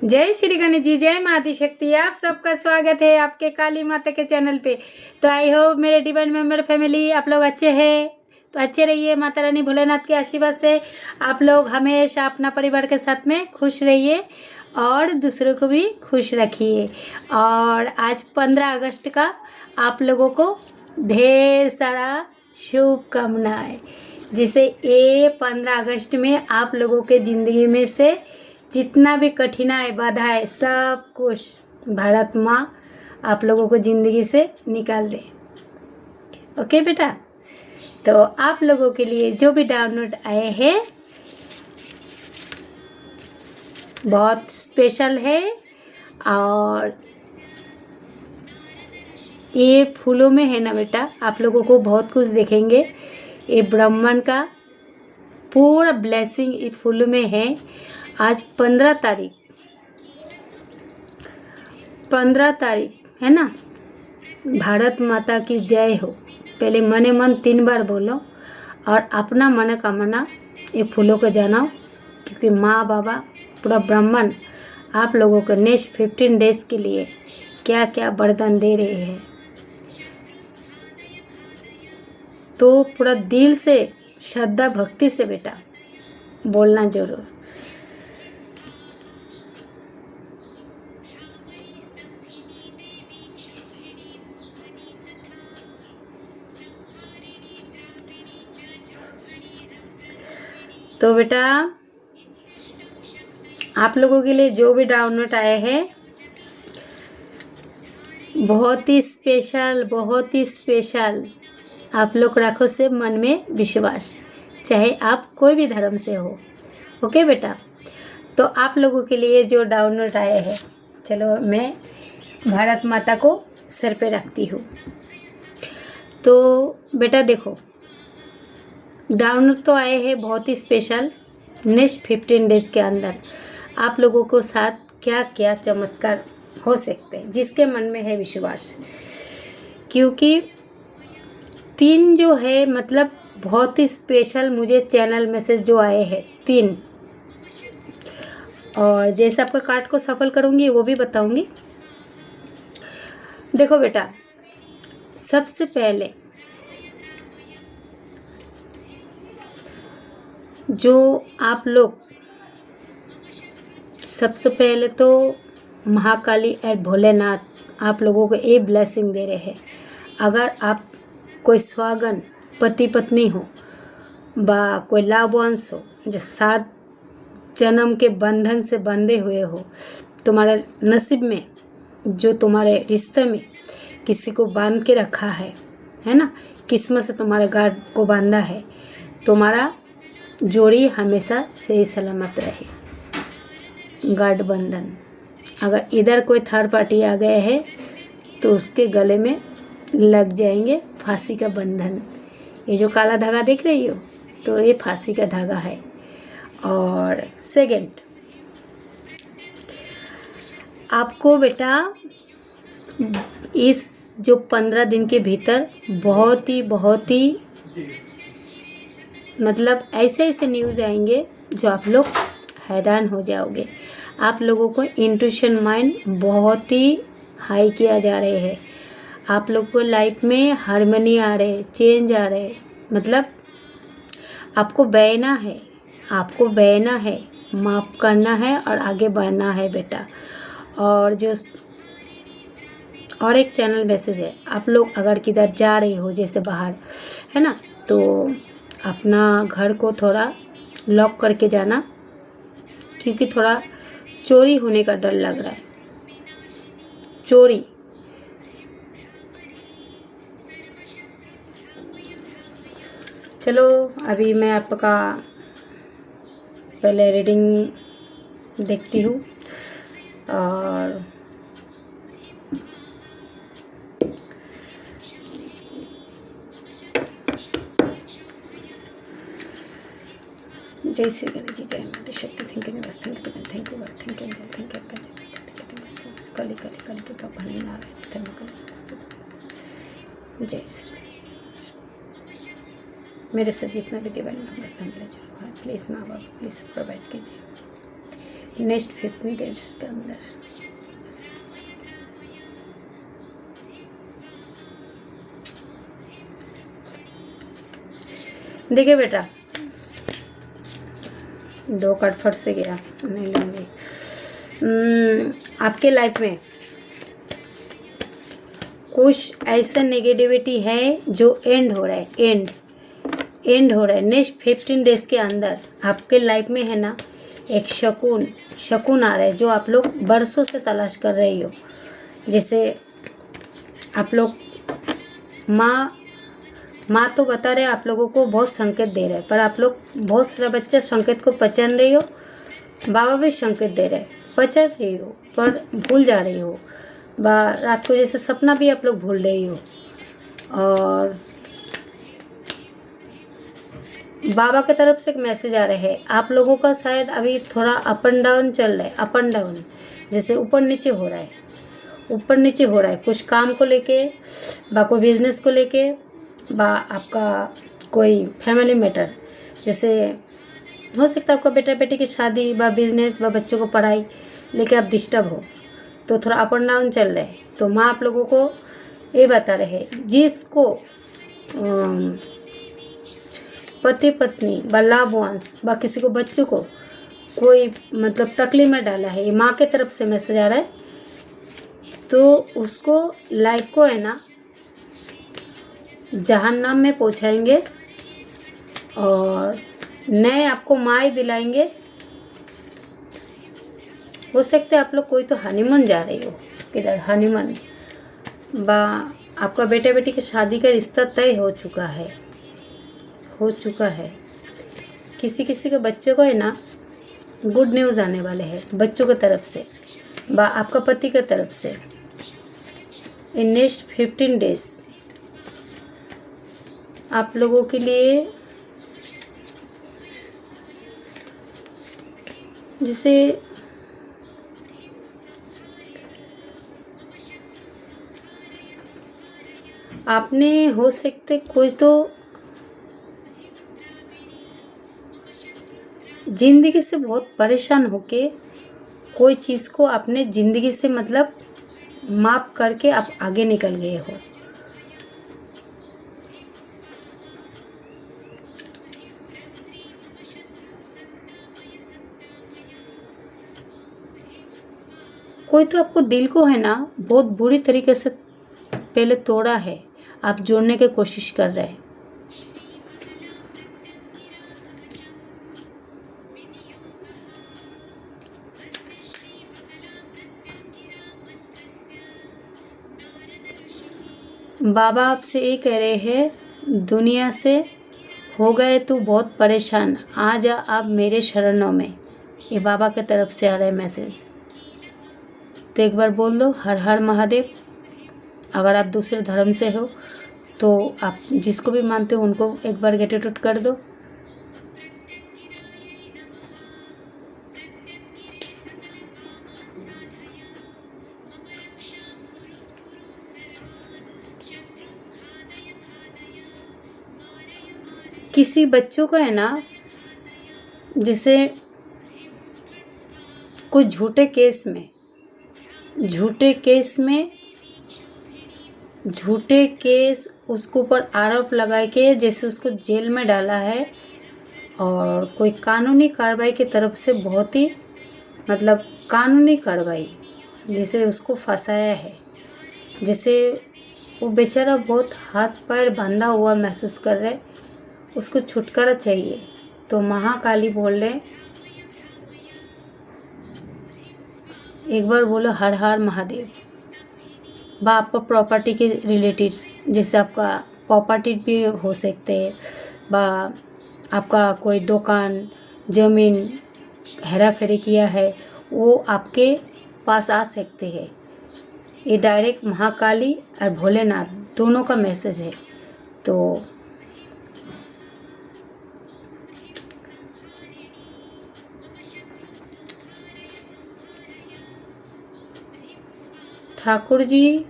जय श्री गणेश जी, जय माँ आदि शक्ति। आप सबका स्वागत है आपके काली माता के चैनल पे। तो आई होप मेरे डिवाइन मेंबर फैमिली आप लोग अच्छे हैं, तो अच्छे रहिए। माता रानी भोलेनाथ के आशीर्वाद से आप लोग हमेशा अपना परिवार के साथ में खुश रहिए और दूसरों को भी खुश रखिए। और आज 15 अगस्त का आप लोगों को ढेर सारा शुभकामनाएं, जिसे ये 15 अगस्त में आप लोगों के ज़िंदगी में से जितना भी कठिनाई बाधाएं सब कुछ भारत माँ आप लोगों को ज़िंदगी से निकाल दे। ओके बेटा, तो आप लोगों के लिए जो भी डाउनलोड आए हैं बहुत स्पेशल है। और ये फूलों में है ना बेटा, आप लोगों को बहुत कुछ देखेंगे। ये ब्राह्मण का पूरा ब्लेसिंग इस फूलों में है। आज 15 तारीख है ना। भारत माता की जय हो। पहले मने मन 3 बार बोलो और अपना मनोकामना ये फूलों को जानाओ, क्योंकि माँ बाबा पूरा ब्राह्मण आप लोगों को नेक्स्ट 15 डेज के लिए क्या क्या वरदान दे रहे हैं। तो पूरा दिल से श्रद्धा भक्ति से बेटा बोलना जरूर। तो बेटा आप लोगों के लिए जो भी डाउनलोड आए हैं बहुत ही स्पेशल। आप लोग रखो से मन में विश्वास, चाहे आप कोई भी धर्म से हो। ओके बेटा, तो आप लोगों के लिए जो डाउनलोड आए हैं, चलो मैं भारत माता को सर पे रखती हूँ। तो बेटा देखो, डाउनलोड तो आए हैं बहुत ही स्पेशल। नेक्स्ट 15 डेज के अंदर आप लोगों को साथ क्या क्या चमत्कार हो सकते हैं, जिसके मन में है विश्वास। क्योंकि 3 जो है मतलब बहुत ही स्पेशल मुझे चैनल मैसेज जो आए हैं 3। और जैसे आपका कार्ड को सफल करूँगी वो भी बताऊँगी। देखो बेटा, सबसे पहले जो आप लोग सबसे पहले तो महाकाली और भोलेनाथ आप लोगों को ये ब्लेसिंग दे रहे हैं। अगर आप कोई स्वागन पति पत्नी हो बा कोई लाभवंश हो जो 7 जन्म के बंधन से बंधे हुए हो, तुम्हारे नसीब में जो तुम्हारे रिश्ते में किसी को बांध के रखा है ना, किस्मत से तुम्हारे गार्ड को बांधा है, तुम्हारा जोड़ी हमेशा सही सलामत रहे। गार्ड बंधन, अगर इधर कोई थर्ड पार्टी आ गए है तो उसके गले में लग जाएंगे फांसी का बंधन। ये जो काला धागा देख रही हो, तो ये फांसी का धागा है। और सेकंड, आपको बेटा इस जो 15 दिन के भीतर बहुत ही मतलब ऐसे न्यूज़ आएंगे जो आप लोग हैरान हो जाओगे। आप लोगों को इंट्यूशन माइंड बहुत ही हाई किया जा रहे हैं। आप लोग को लाइफ में हार्मनी आ रहे, चेंज आ रहे। मतलब आपको बहना है, माफ़ करना है और आगे बढ़ना है बेटा। और जो और एक चैनल मैसेज है, आप लोग अगर किधर जा रहे हो जैसे बाहर है ना, तो अपना घर को थोड़ा लॉक करके जाना, क्योंकि थोड़ा चोरी होने का डर लग रहा है। चोरी, चलो अभी मैं आपका पहले रीडिंग देखती हूँ। और जय श्री गणेश जी, जय माता शक्ति। थैंक यू बस, thank you, thank you, thank you, thank you. कली के तो भले ना जय श्री। मेरे से जितना भी डिवाइन नंबर फैमिली चलो भाई, प्लीज़ माँ बाप प्लीज़ प्रोवाइड कीजिए। नेक्स्ट 15 डेज के अंदर। देखिए बेटा, 2 कार्ड फट से गया, नहीं लूँगी। आपके लाइफ में कुछ ऐसा नेगेटिविटी है जो एंड हो रहा है, एंड हो रहा है नेक्स्ट 15 डेज के अंदर। आपके लाइफ में है ना एक शकून आ रहा है जो आप लोग बरसों से तलाश कर रही हो। जैसे आप लोग माँ तो बता रहे आप लोगों को बहुत संकेत दे रहे हैं, पर आप लोग बहुत सारा बच्चा संकेत को पहचान रही हो। बाबा भी संकेत दे रहे हैं, पहचान रही हो पर भूल जा रही हो। रात को जैसे सपना भी आप लोग भूल रही हो। और बाबा की तरफ से एक मैसेज आ रहा है, आप लोगों का शायद अभी थोड़ा अप एंड डाउन चल रहा है, अप एंड डाउन जैसे ऊपर नीचे हो रहा है, ऊपर नीचे हो रहा है। कुछ काम को लेके, कोई बिजनेस को लेके, आपका कोई फैमिली मैटर, जैसे हो सकता है आपका बेटा बेटी की शादी, बिजनेस, बच्चों को पढ़ाई लेके आप डिस्टर्ब हो, तो थोड़ा अप एंड डाउन चल रहा है। तो माँ आप लोगों को ये बता रहे हैं, जिसको पति पत्नी लाभ वंश किसी को बच्चों को कोई मतलब तकलीफ में डाला है, ये माँ के तरफ से मैसेज आ रहा है। तो उसको लाइफ को है ना जहन्नम में पहुँचाएंगे और नए आपको माँ ही दिलाएंगे। हो सकता है आप लोग कोई तो हनीमून जा रही हो, किधर हनीमून, आपका बेटा बेटी की शादी का रिश्ता तय हो चुका है, किसी के बच्चों को है ना गुड न्यूज़ आने वाले हैं बच्चों की तरफ से, आपका पति की तरफ से। इन नेक्स्ट 15 डेज आप लोगों के लिए जैसे आपने हो सकते कोई तो ज़िंदगी से बहुत परेशान होके कोई चीज़ को अपने ज़िंदगी से मतलब माफ करके आप आगे निकल गए हो। कोई तो आपको दिल को है ना बहुत बुरी तरीके से पहले तोड़ा है, आप जोड़ने की कोशिश कर रहे हैं। बाबा आपसे ये कह रहे हैं, दुनिया से हो गए तू बहुत परेशान, आ जा आप मेरे शरणों में। ये बाबा की तरफ से आ रहा है मैसेज। तो एक बार बोल दो हर हर महादेव। अगर आप दूसरे धर्म से हो तो आप जिसको भी मानते हो उनको एक बार ग्रेटिट्यूड कर दो। किसी बच्चों को है ना जैसे कुछ झूठे केस उसके ऊपर आरोप लगा के जैसे उसको जेल में डाला है, और कोई कानूनी कार्रवाई की तरफ से बहुत ही मतलब कानूनी कार्रवाई जैसे उसको फंसाया है। जैसे वो बेचारा बहुत हाथ पैर बंधा हुआ महसूस कर रहा है, उसको छुटकारा चाहिए। तो महाकाली बोल रहे, एक बार बोलो हर हर महादेव। आपका प्रॉपर्टी के रिलेटेड, जैसे आपका प्रॉपर्टी भी हो सकते हैं, आपका कोई दुकान ज़मीन हेरा फेरी किया है, वो आपके पास आ सकते हैं। ये डायरेक्ट महाकाली और भोलेनाथ दोनों का मैसेज है। तो ठाकुर जी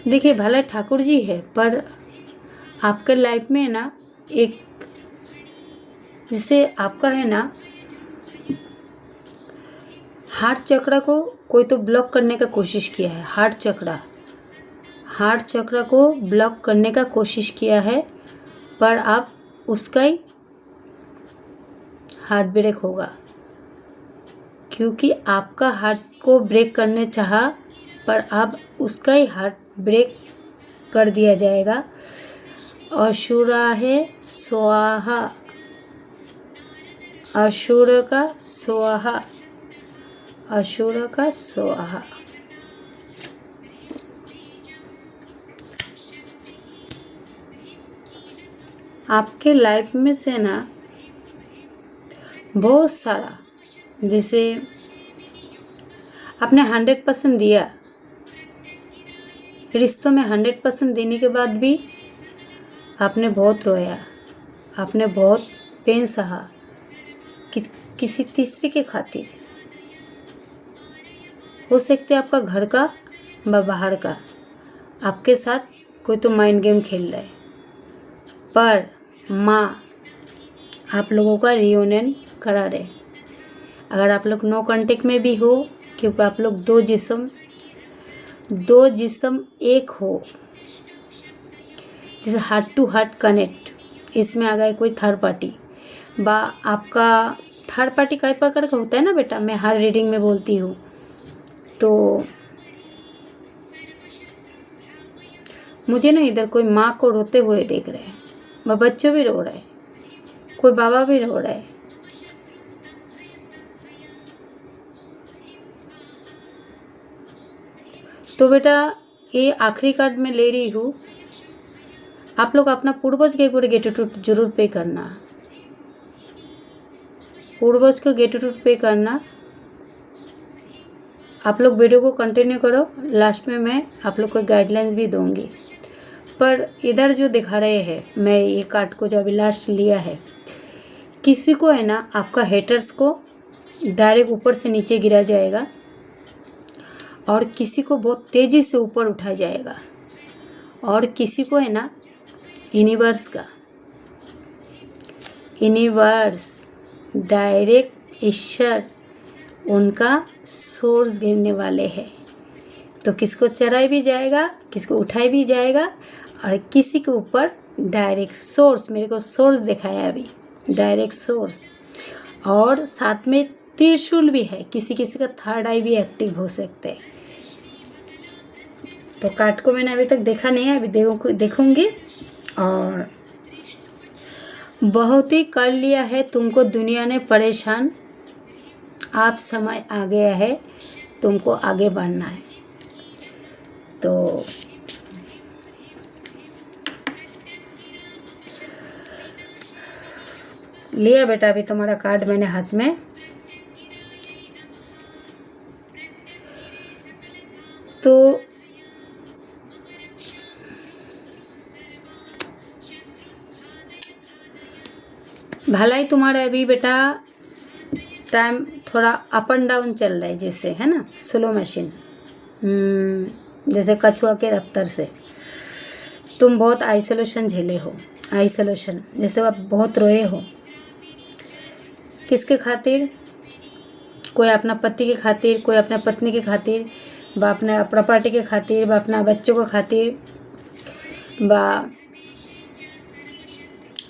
देखिए, भले ठाकुर जी है पर आपके लाइफ में ना एक जिससे आपका है ना हार्ट चक्र को कोई तो ब्लॉक करने का कोशिश किया है। हार्ट चक्र को ब्लॉक करने का कोशिश किया है, पर आप उसका ही हार्ट ब्रेक होगा, क्योंकि आपका हार्ट को ब्रेक करने चाहा, पर आप उसका ही हार्ट ब्रेक कर दिया जाएगा। असुरा है स्वाहा, असुर का स्वाहा, असुर का स्वाहा। आपके लाइफ में से ना बहुत सारा, जैसे आपने 100% दिया, रिश्तों में 100% देने के बाद भी आपने बहुत रोया, आपने बहुत पेन सहा किसी तीसरे के खातिर। हो सकता है आपका घर का व बाहर का आपके साथ कोई तो माइंड गेम खेल रहा है, पर माँ आप लोगों का रियूनियन करा रहे। अगर आप लोग नो कांटेक्ट में भी हो, क्योंकि आप लोग दो जिस्म एक हो, जैसे हार्ट टू हार्ट कनेक्ट, इसमें आ गए कोई थर्ड पार्टी बा आपका थर्ड पार्टी कई प्रकार का होता है ना बेटा, मैं हर रीडिंग में बोलती हूँ। तो मुझे ना इधर कोई माँ को रोते हुए देख रहे हैं, वह बच्चों भी रो रहे हैं, कोई बाबा भी रो रहा है। तो बेटा ये आखिरी कार्ड में ले रही हूँ, आप लोग अपना पूर्वज के ऊपर ग्रेटिट्यूड जरूर पे करना, पूर्वज को ग्रेटिट्यूड पे करना। आप लोग वीडियो को कंटिन्यू करो, लास्ट में मैं आप लोग को गाइडलाइंस भी दूंगी। पर इधर जो दिखा रहे हैं, मैं ये कार्ड को जो अभी लास्ट लिया है, किसी को है ना आपका हेटर्स को डायरेक्ट ऊपर से नीचे गिरा जाएगा और किसी को बहुत तेज़ी से ऊपर उठाया जाएगा, और किसी को है ना यूनिवर्स डायरेक्ट ईश्वर उनका सोर्स गिरने वाले हैं। तो किसको चढ़ाई भी जाएगा, किसको उठाई भी जाएगा, और किसी के ऊपर डायरेक्ट सोर्स, मेरे को सोर्स दिखाया अभी, डायरेक्ट सोर्स, और साथ में त्रिशूल भी है। किसी किसी का थर्ड आई भी एक्टिव हो सकते हैं। तो कार्ड को मैंने अभी तक देखा नहीं है, अभी देखूंगी। और बहुत ही कर लिया है तुमको दुनिया ने परेशान, आप समय आ गया है, तुमको आगे बढ़ना है। तो लिया बेटा अभी तुम्हारा कार्ड मैंने हाथ में। तो भलाई तुम्हारा अभी बेटा टाइम थोड़ा अप एंड डाउन चल रहा है, जैसे है ना स्लो मशीन, जैसे कछुआ के रफ्तार से। तुम बहुत आइसोलेशन झेले हो, आइसोलेशन जैसे आप बहुत रोए हो। किसके खातिर? कोई अपना पति के खातिर, कोई अपना पत्नी के खातिर, व अपना प्रॉपर्टी के खातिर, व अपना बच्चों के खातिर, व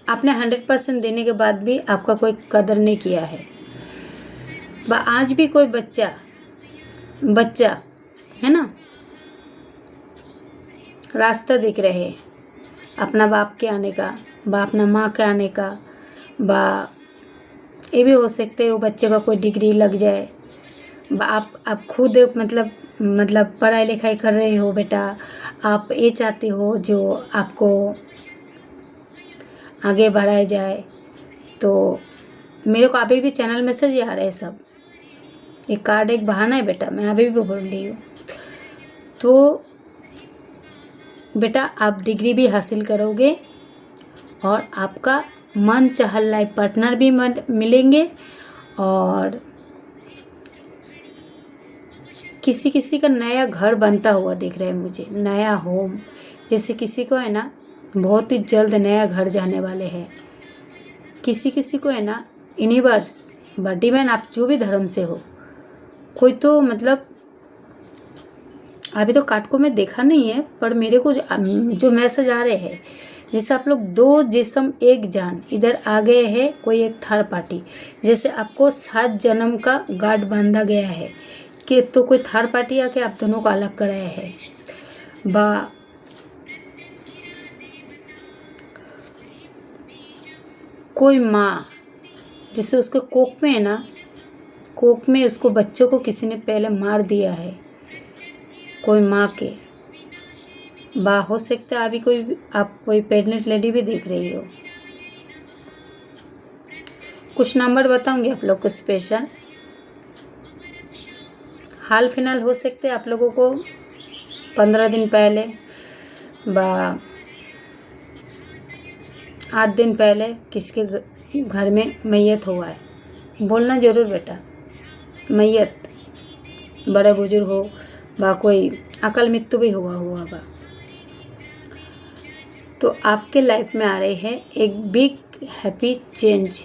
आपने 100% देने के बाद भी आपका कोई कदर नहीं किया है। व आज भी कोई बच्चा है ना रास्ता देख रहे हैं अपना बाप के आने का, व अपना माँ के आने का, व ये भी हो सकते है वो बच्चे का कोई डिग्री लग जाए। आप खुद मतलब पढ़ाई लिखाई कर रहे हो बेटा, आप ये चाहते हो जो आपको आगे बढ़ाया जाए। तो मेरे को अभी भी चैनल मैसेज आ रहे हैं सब, ये कार्ड एक बहाना है बेटा, मैं अभी भी बोल रही हूँ। तो बेटा आप डिग्री भी हासिल करोगे और आपका मन चाह लाइफ पार्टनर भी मिलेंगे, और किसी किसी का नया घर बनता हुआ दिख रहा है मुझे, नया होम। जैसे किसी को है ना बहुत ही जल्द नया घर जाने वाले हैं। किसी किसी को है ना यूनिवर्स डिवाइन, आप जो भी धर्म से हो, कोई तो मतलब अभी तो कार्ड को मैं देखा नहीं है, पर मेरे को जो मैसेज आ रहे हैं, जैसे आप लोग दो जिस्म एक जान इधर आ गए हैं, कोई एक थर्ड पार्टी, जैसे आपको 7 जन्म का गांठ बांधा गया है कि तो कोई थर्ड पार्टी आके आप दोनों को अलग कराया है। बा कोई माँ जैसे उसके कोख में है ना, कोख में उसको बच्चों को किसी ने पहले मार दिया है, कोई माँ के बा हो सकता है। अभी कोई आप कोई प्रेग्नेंट लेडी भी देख रही हो। कुछ नंबर बताऊंगी आप लोग को स्पेशल, हाल फिलहाल हो सकते हैं आप लोगों को 15 दिन पहले बा 8 दिन पहले किसके घर में मैयत हुआ है। बोलना ज़रूर बेटा, मैयत बड़े बुजुर्ग हो बा कोई अकल मृत्यु भी हुआ होगा। तो आपके लाइफ में आ रहे हैं एक बिग हैप्पी चेंज,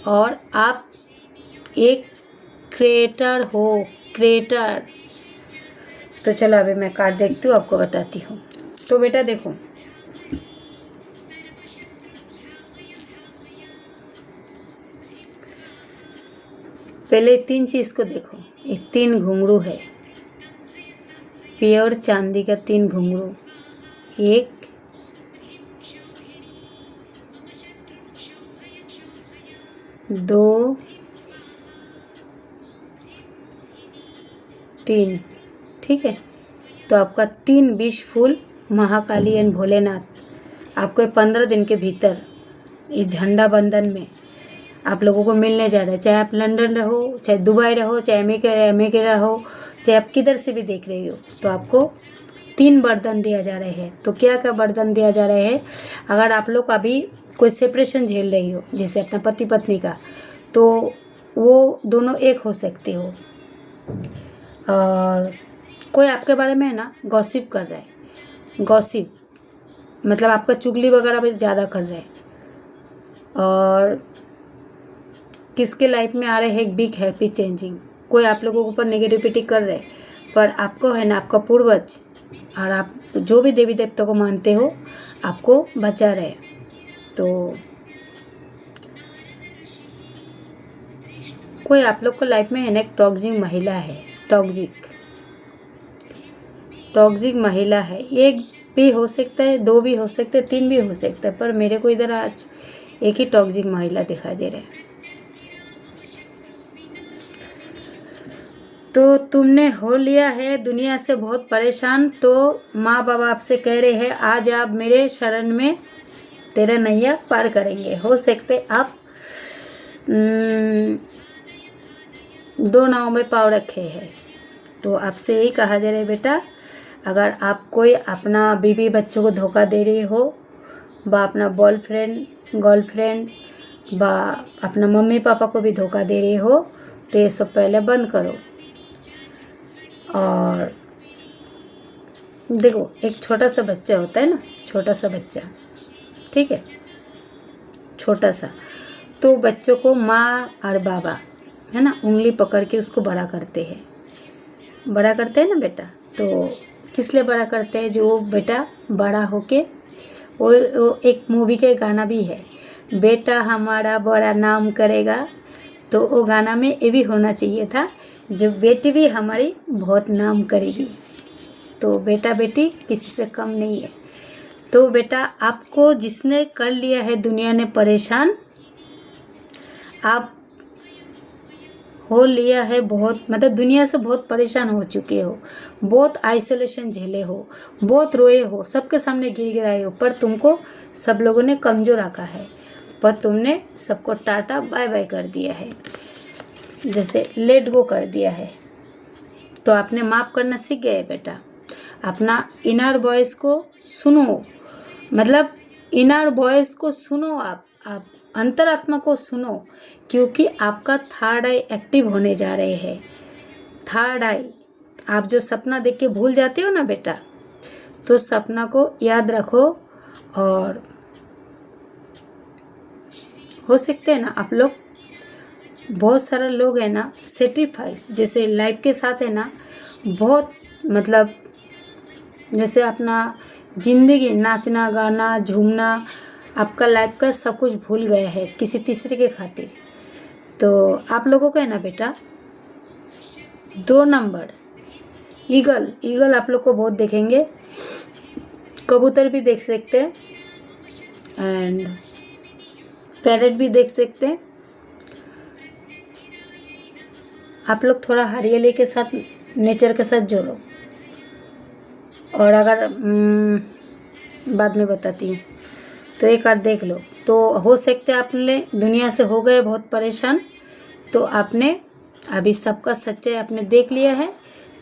और आप एक क्रिएटर हो, क्रिएटर। तो चलो अभी मैं कार्ड देखती हूँ, आपको बताती हूँ। तो बेटा देखो, पहले 3 चीज़ को देखो। ये 3 घुंघरू है, प्योर चांदी का 3 घुंघरू, 1 2 3, ठीक है। तो आपका 3 wish full Mahakali and Bholenath आपको 15 दिन के भीतर इस झंडा बंधन में आप लोगों को मिलने जा रहा है। चाहे आप लंदन रहो, चाहे दुबई रहो, चाहे अमेरिका रहो, चाहे आप किधर से भी देख रही हो, तो आपको 3 वरदान दिया जा रहे हैं। तो क्या क्या वरदान दिया जा रहे हैं? अगर आप लोग अभी कोई सेपरेशन झेल रही हो, जैसे अपना पति पत्नी का, तो वो दोनों एक हो सकते हो। और कोई आपके बारे में है ना गॉसिप कर रहा है, गॉसिप मतलब आपका चुगली वगैरह भी ज़्यादा कर रहे हैं। और किसके लाइफ में आ रहे हैं एक बिग हैप्पी चेंजिंग, कोई आप लोगों के ऊपर नेगेटिविटी कर रहे हैं, पर आपको है ना आपका पूर्वज और आप जो भी देवी देवता को मानते हो आपको बचा रहे। तो कोई आप लोग को लाइफ में है ना एक टॉक्सिक महिला है, टॉक्सिक महिला है। एक भी हो सकता है, 2 भी हो सकते हैं, 3 भी हो सकता है, पर मेरे को इधर आज एक ही टॉक्सिक महिला दिखाई दे रहा है। तो तुमने हो लिया है दुनिया से बहुत परेशान, तो माँ बाबा आपसे कह रहे हैं आज आप मेरे शरण में तेरा नैया पार करेंगे। हो सकते आप 2 नाव में पाँव रखे हैं। तो आपसे यही कहा जा रहा है बेटा, अगर आप कोई अपना बीवी बच्चों को धोखा दे रही हो, बा अपना बॉयफ्रेंड गर्लफ्रेंड बा अपना मम्मी पापा को भी धोखा दे रही हो, तो ये सब पहले बंद करो। और देखो, एक छोटा सा बच्चा होता है ना, छोटा सा बच्चा, ठीक है, छोटा सा, तो बच्चों को माँ और बाबा है ना उंगली पकड़ के उसको बड़ा करते हैं ना बेटा। तो किस लिए बड़ा करते हैं? जो बेटा बड़ा होके वो एक मूवी के गाना भी है, बेटा हमारा बड़ा नाम करेगा। तो वो गाना में ये भी होना चाहिए था, जो बेटी भी हमारी बहुत नाम करेगी। तो बेटा बेटी किसी से कम नहीं है। तो बेटा आपको जिसने कर लिया है दुनिया ने परेशान, आप हो लिया है बहुत, मतलब दुनिया से बहुत परेशान हो चुके हो, बहुत आइसोलेशन झेले हो, बहुत रोए हो, सबके सामने गिड़गिड़ाए हो, पर तुमको सब लोगों ने कमज़ोर रखा है, पर तुमने सबको टाटा बाय बाय कर दिया है, जैसे लेट गो कर दिया है। तो आपने माफ़ करना सीख गए बेटा। अपना इनर वॉइस को सुनो, मतलब इनर वॉइस को सुनो, आप अंतरात्मा को सुनो, क्योंकि आपका थर्ड आई एक्टिव होने जा रहे हैं। थर्ड आई, आप जो सपना देख के भूल जाते हो ना बेटा, तो सपना को याद रखो और हो सकते हैं ना आप लोग, बहुत सारे लोग हैं ना सेक्रीफाइस, जैसे लाइफ के साथ है ना बहुत मतलब जैसे अपना ज़िंदगी नाचना गाना झूमना आपका लाइफ का सब कुछ भूल गए हैं किसी तीसरे के खातिर। तो आप लोगों का है ना बेटा 2 नंबर ईगल, ईगल आप लोग को बहुत देखेंगे, कबूतर भी देख सकते हैं एंड पैरेट भी देख सकते हैं। आप लोग थोड़ा हरियाली के साथ नेचर के साथ जोड़ो। और अगर बाद में बताती हूँ, तो एक बार देख लो। तो हो सकते हैं आपने दुनिया से हो गए बहुत परेशान, तो आपने अभी सबका सच्चाई आपने देख लिया है,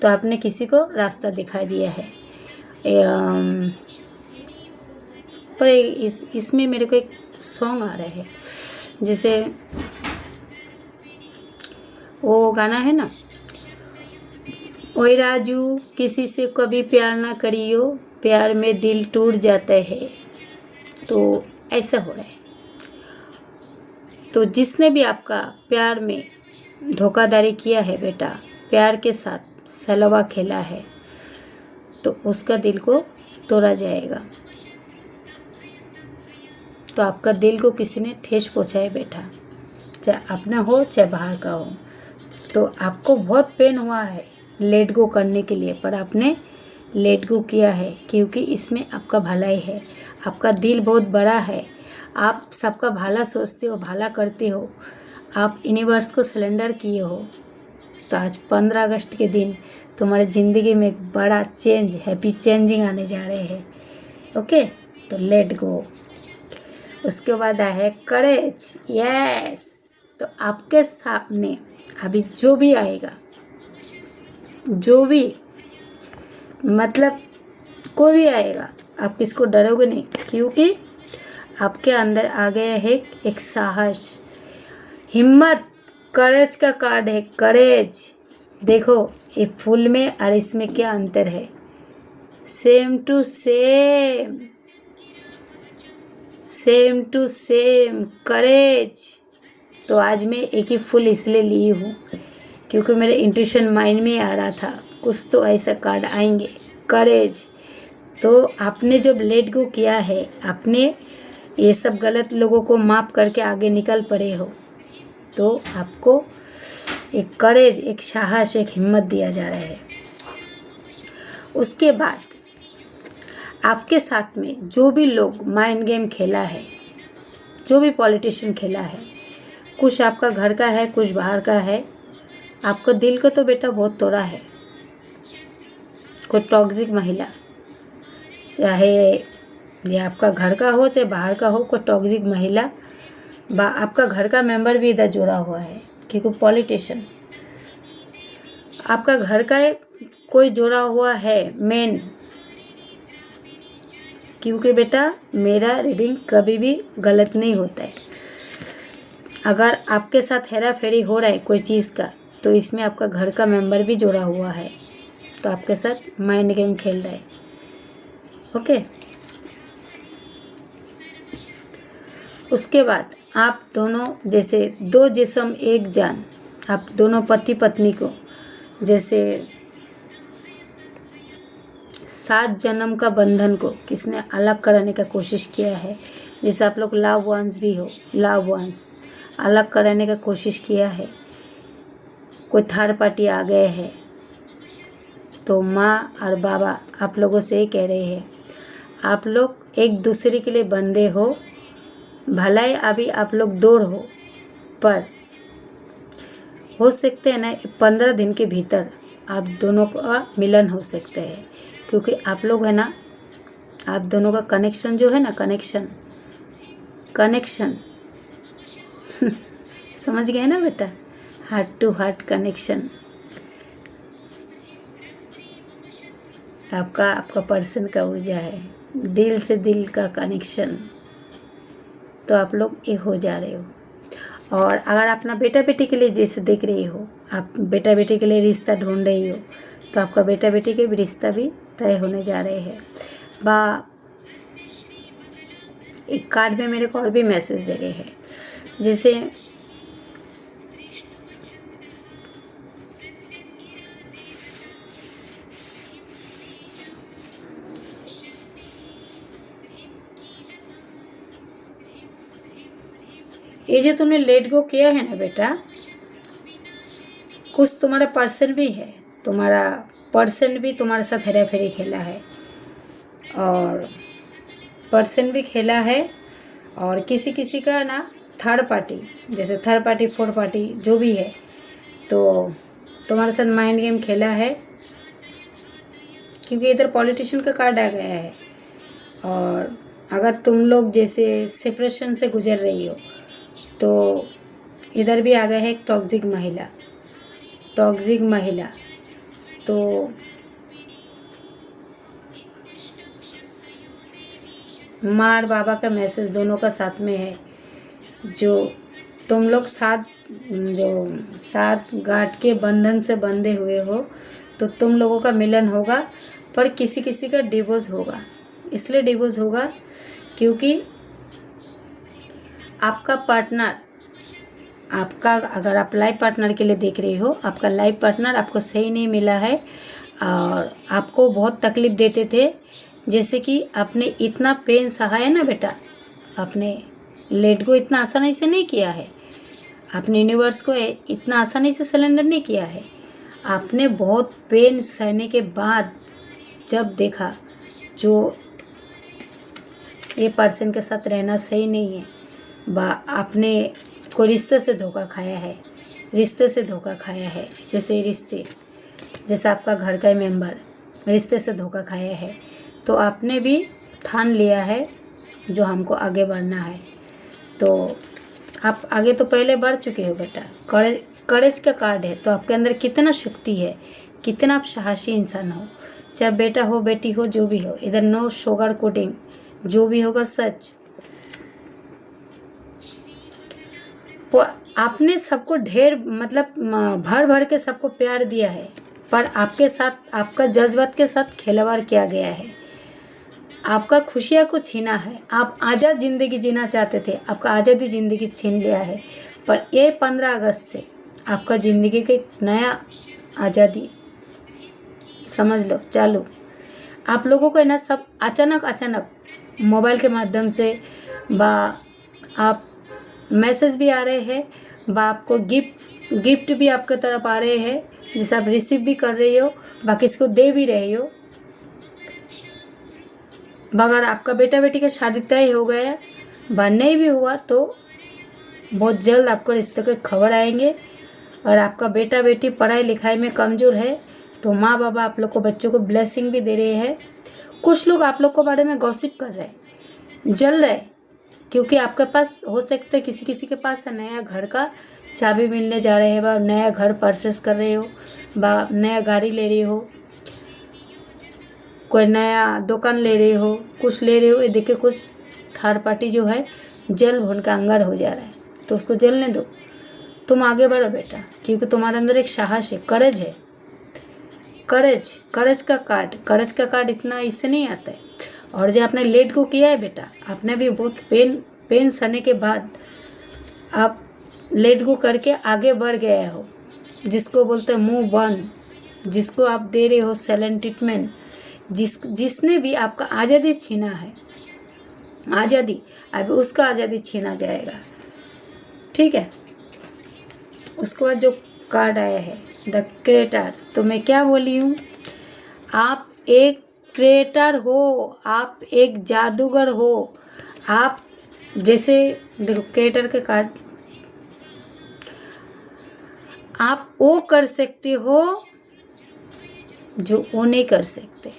तो आपने किसी को रास्ता दिखा दिया है। पर इसमें मेरे को एक सॉन्ग आ रहा है, जैसे वो गाना है ना, ओए राजू किसी से कभी प्यार ना करियो, प्यार में दिल टूट जाता है। तो ऐसा हो रहा है। तो जिसने भी आपका प्यार में धोखाधड़ी किया है बेटा, प्यार के साथ सलवा खेला है, तो उसका दिल को तोड़ा जाएगा। तो आपका दिल को किसी ने ठेस पहुँचाए बेटा, चाहे अपना हो चाहे बाहर का हो। तो आपको बहुत पेन हुआ है लेट गो करने के लिए, पर आपने लेट गो किया है क्योंकि इसमें आपका भलाई है। आपका दिल बहुत बड़ा है, आप सबका भला सोचते हो, भला करते हो, आप यूनिवर्स को सिलेंडर किए हो। तो आज 15 अगस्त के दिन तुम्हारी ज़िंदगी में एक बड़ा चेंज, हैप्पी चेंजिंग आने जा रहे हैं। ओके, तो लेट गो। उसके बाद आया है करेज। यस, तो आपके सामने अभी जो भी आएगा, जो भी मतलब कोई भी आएगा, आप किसको डरोगे नहीं, क्योंकि आपके अंदर आ गया है एक साहस, हिम्मत, करेज का कार्ड है। करेज देखो, ये फूल में और इसमें क्या अंतर है, same to same, same to same courage. तो आज मैं एक ही फूल इसलिए ली हूँ क्योंकि मेरे इंट्यूशन माइंड में आ रहा था कुछ तो ऐसा कार्ड आएंगे, करेज। तो आपने जब लेट गो किया है, आपने ये सब गलत लोगों को माफ़ करके आगे निकल पड़े हो, तो आपको एक करेज, एक साहस, एक हिम्मत दिया जा रहा है। उसके बाद आपके साथ में जो भी लोग माइंड गेम खेला है, जो भी पॉलिटिशियन खेला है, कुछ आपका घर का है कुछ बाहर का है, आपको दिल को तो बेटा बहुत तोड़ा है। कोई टॉक्सिक महिला, चाहे ये आपका घर का हो चाहे बाहर का हो, कोई टॉक्सिक महिला आपका घर का मेंबर भी इधर जुड़ा हुआ है, क्योंकि पॉलिटिशियन आपका घर का कोई जुड़ा हुआ है मेन। क्योंकि बेटा मेरा रीडिंग कभी भी गलत नहीं होता है। अगर आपके साथ हेरा फेरी हो रहा है कोई चीज़ का, तो इसमें आपका घर का मेंबर भी जुड़ा हुआ है, तो आपके साथ माइंड गेम खेल रहा है। ओके, उसके बाद आप दोनों जैसे 2 जिस्म एक जान, आप दोनों पति पत्नी को जैसे 7 जन्म का बंधन को किसने अलग कराने का कोशिश किया है। जैसे आप लोग लव वंस भी हो, लव वंस अलग कराने का कोशिश किया है, कोई थर्ड पार्टी आ गए हैं, तो माँ और बाबा आप लोगों से ही कह रहे हैं, आप लोग एक दूसरे के लिए बंधे हो। भलाई अभी आप लोग दूर हो, पर हो सकते हैं ना 15 दिन के भीतर आप दोनों का मिलन हो सकता है, क्योंकि आप लोग है ना, आप दोनों का कनेक्शन जो है ना, कनेक्शन समझ गए ना बेटा, हार्ट टू हार्ट कनेक्शन। आपका पर्सन का ऊर्जा है, दिल से दिल का कनेक्शन। तो आप लोग एक हो जा रहे हो। और अगर अपना बेटा बेटी के लिए जैसे देख रही हो, आप बेटा बेटी के लिए रिश्ता ढूंढ रही हो, तो आपका बेटा बेटी के भी रिश्ता भी तय होने जा रहे हैं। एक कार्ड में मेरे को और भी मैसेज दे रहे हैं, जैसे ये जो तुमने लेट गो किया है ना बेटा, कुछ तुम्हारा पर्सन भी है, तुम्हारा पर्सन भी तुम्हारे साथ हेरा फेरी खेला है, और पर्सन भी खेला है, और किसी किसी का ना थर्ड पार्टी, जैसे थर्ड पार्टी फोर्थ पार्टी जो भी है, तो तुम्हारे साथ माइंड गेम खेला है, क्योंकि इधर पॉलिटिशियन का कार्ड आ गया है। और अगर तुम लोग जैसे सेपरेशन से गुजर रही हो तो इधर भी आ गया है एक टॉक्सिक महिला, टॉक्सिक महिला। तो माँ और बाबा का मैसेज दोनों का साथ में है। जो तुम लोग साथ गांठ के बंधन से बंधे हुए हो, तो तुम लोगों का मिलन होगा, पर किसी किसी का डिवोर्स होगा। इसलिए डिवोर्स होगा क्योंकि आपका पार्टनर, आपका, अगर आप लाइफ पार्टनर के लिए देख रहे हो, आपका लाइफ पार्टनर आपको सही नहीं मिला है और आपको बहुत तकलीफ़ देते थे। जैसे कि आपने इतना पेन सहा है ना बेटा, आपने लेट को इतना आसानी से नहीं किया है, आपने यूनिवर्स को इतना आसानी से सिलेंडर नहीं किया है। आपने बहुत पेन सहने के बाद जब देखा जो ये पर्सन के साथ रहना सही नहीं है, आपने कोई रिश्ते से धोखा खाया है, रिश्ते से धोखा खाया है, जैसे रिश्ते, जैसे आपका घर का मेंबर रिश्ते से धोखा खाया है, तो आपने भी ठान लिया है जो हमको आगे बढ़ना है। तो आप आगे तो पहले बढ़ चुके हो बेटा, करेज का कार्ड है, तो आपके अंदर कितना शक्ति है, कितना आप साहसी इंसान हो, चाहे बेटा हो बेटी हो जो भी हो। इधर नो शुगर कोटिंग, जो भी होगा सच। आपने सबको ढेर मतलब भर भर के सबको प्यार दिया है, पर आपके साथ आपका जज्बात के साथ खिलवाड़ किया गया है, आपका खुशियाँ को छीना है। आप आज़ाद ज़िंदगी जीना चाहते थे, आपका आज़ादी ज़िंदगी छीन लिया है। पर ये 15 अगस्त से आपका ज़िंदगी का एक नया आज़ादी समझ लो चालू। आप लोगों को ना सब अचानक मोबाइल के माध्यम से आप मैसेज भी आ रहे हैं, आपको गिफ्ट भी आपके तरफ आ रहे हैं, जिसे आप रिसीव भी कर रही हो, बाकी इसको दे भी रही हो। अगर आपका बेटा बेटी का शादी तय हो गया, नहीं भी हुआ, तो बहुत जल्द आपको रिश्ते के खबर आएंगे। और आपका बेटा बेटी पढ़ाई लिखाई में कमज़ोर है, तो माँ बाबा आप लोग को, बच्चों को ब्लेसिंग भी दे रहे हैं। कुछ लोग आप लोग के बारे में गॉसिप कर रहे हैं, जल रहे, क्योंकि आपके पास हो सकता है किसी किसी के पास नया घर का चाबी मिलने जा रहे हैं, नया घर परचेस कर रहे हो, नया गाड़ी ले रहे हो, कोई नया दुकान ले रहे हो, कुछ ले रहे हो। ये देखिए कुछ थर्ड पार्टी जो है जल भून का अंगार हो जा रहा है, तो उसको जलने दो। तुम आगे बढ़ो बेटा, क्योंकि तुम्हारे अंदर एक साहस है, करेज है। करेज का कार्ड इतना इससे नहीं आता है। और जो आपने लेट को किया है बेटा, आपने भी बहुत पेन सहने के बाद आप लेट गो करके आगे बढ़ गए हो, जिसको बोलते हैं मूव ऑन, जिसको आप दे रहे हो साइलेंट ट्रीटमेंट, जिसने भी आपका आज़ादी छीना है, आज़ादी अब उसका आज़ादी छीना जाएगा, ठीक है। उसके बाद जो कार्ड आया है द क्रिएटर, तो मैं क्या बोली हूँ, आप एक क्रिएटर हो, आप एक जादूगर हो। आप जैसे देखो क्रिएटर के कार्ड, आप वो कर सकते हो जो वो नहीं कर सकते,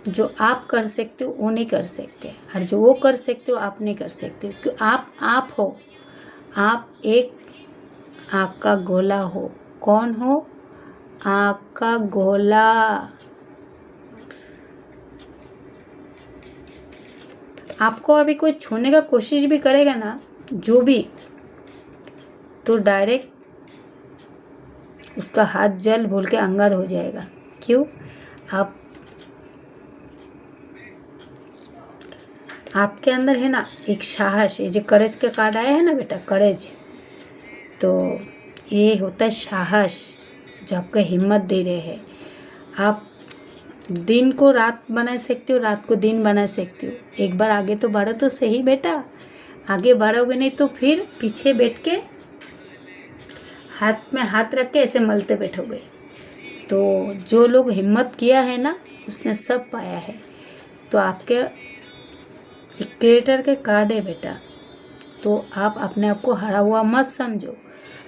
जो आप कर सकते हो वो नहीं कर सकते, और जो वो कर सकते हो आप नहीं कर सकते, क्योंकि आप हो, आप एक आग का गोला हो। कौन हो? आग का गोला। आपको अभी कोई छूने का कोशिश भी करेगा ना, जो भी, तो डायरेक्ट उसका हाथ जल भूल के अंगार हो जाएगा। क्यों? आप आपके अंदर है ना एक साहस, ये जो करेज का कार्ड आया है ना बेटा, करेज, तो ये होता है साहस जो आपको हिम्मत दे रहे हैं। आप दिन को रात बना सकते हो, रात को दिन बना सकते हो। एक बार आगे तो बढ़ो तो सही बेटा, आगे बढ़ोगे नहीं तो फिर पीछे बैठ के हाथ में हाथ रख के ऐसे मलते बैठोगे। तो जो लोग हिम्मत किया है ना उसने सब पाया है। तो आपके एक क्रिएटर के कार्ड है बेटा, तो आप अपने आप को हारा हुआ मत समझो।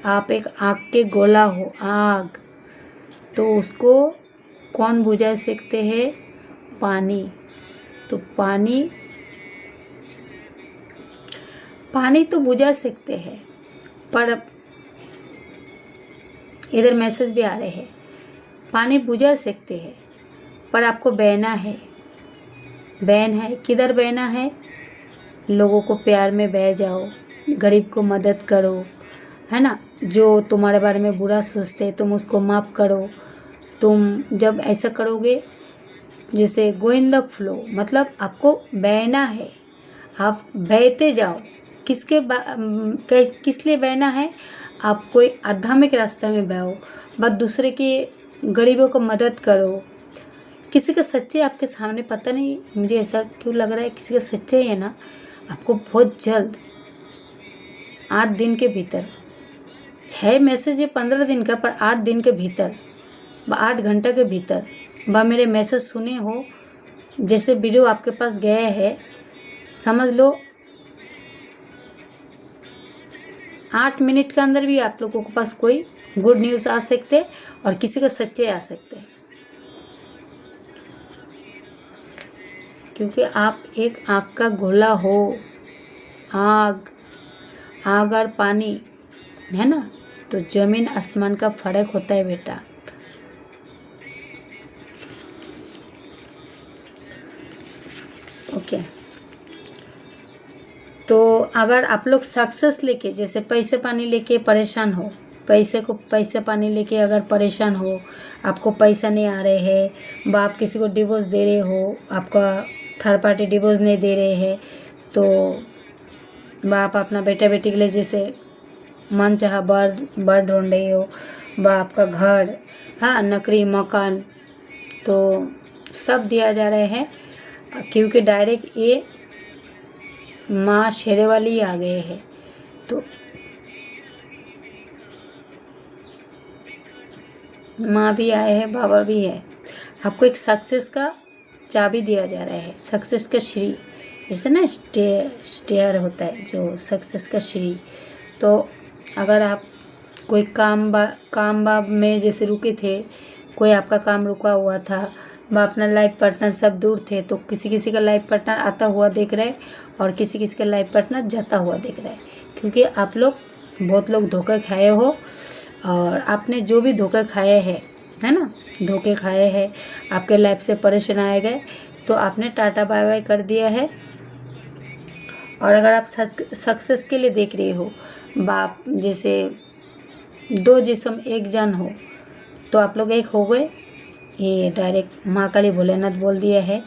आप एक आग के गोला हो, आग, तो उसको कौन बुझा सकते हैं? पानी। तो पानी तो बुझा सकते हैं, पर इधर मैसेज भी आ रहे हैं, पानी बुझा सकते हैं पर आपको बहना है। बहन है, किधर बहना है? लोगों को प्यार में बह जाओ, गरीब को मदद करो, है ना। जो तुम्हारे बारे में बुरा सोचते हैं तुम उसको माफ़ करो। तुम जब ऐसा करोगे, जैसे गो इन द फ्लो, मतलब आपको बहना है, आप बहते जाओ। किस लिए बहना है? आप कोई आध्यात्मिक रास्ते में बहो, बस दूसरे की गरीबों को मदद करो। किसी का सच्चे आपके सामने, पता नहीं मुझे ऐसा क्यों लग रहा है, किसी का सच्चे है ना, आपको बहुत जल्द 8 दिन के भीतर है मैसेज, ये 15 दिन का, पर 8 दिन के भीतर, 8 घंटा के भीतर मेरे मैसेज सुने हो, जैसे वीडियो आपके पास गया है, समझ लो 8 मिनट के अंदर भी आप लोगों के पास कोई गुड न्यूज़ आ सकते और किसी का सच्चे आ सकते हैं। क्योंकि आप एक आग का गोला हो, आग और पानी है ना, तो ज़मीन आसमान का फर्क होता है बेटा। ओके, तो अगर आप लोग सक्सेस लेके, जैसे पैसे पानी लेके परेशान हो, पैसे पानी लेके अगर परेशान हो, आपको पैसा नहीं आ रहे हैं, आप किसी को डिवोर्स दे रहे हो, आपका थर्ड पार्टी डिवोर्स नहीं दे रहे हैं, तो आप अपना बेटा बेटी के लिए जैसे मन चाहा बर ढूंढ रही हो, आपका घर, हाँ, नौकरी, मकान, तो सब दिया जा रहे हैं। क्योंकि डायरेक्ट ये माँ शेरे वाली आ गए हैं, तो माँ भी आए हैं, बाबा भी है। आपको एक सक्सेस का चाबी दिया जा रहा है, सक्सेस का श्री, जैसे ना स्टेयर होता है जो सक्सेस का श्री। तो अगर आप कोई काम में जैसे रुके थे, कोई आपका काम रुका हुआ था, अपना लाइफ पार्टनर सब दूर थे, तो किसी का लाइफ पार्टनर आता हुआ देख रहे और किसी का लाइफ पार्टनर जाता हुआ देख रहा है। क्योंकि आप लोग बहुत लोग धोखे खाए हो, और आपने जो भी धोखे खाए हैं, है ना, धोखे खाए हैं, आपके लाइफ से परेशान आए गए, तो आपने टाटा बाय बाय कर दिया है। और अगर आप सक्सेस के लिए देख रहे हो, बाप जैसे 2 जिस्म एक जान हो, तो आप लोग एक हो गए। ये डायरेक्ट माँ काली भोलेनाथ बोल दिया है,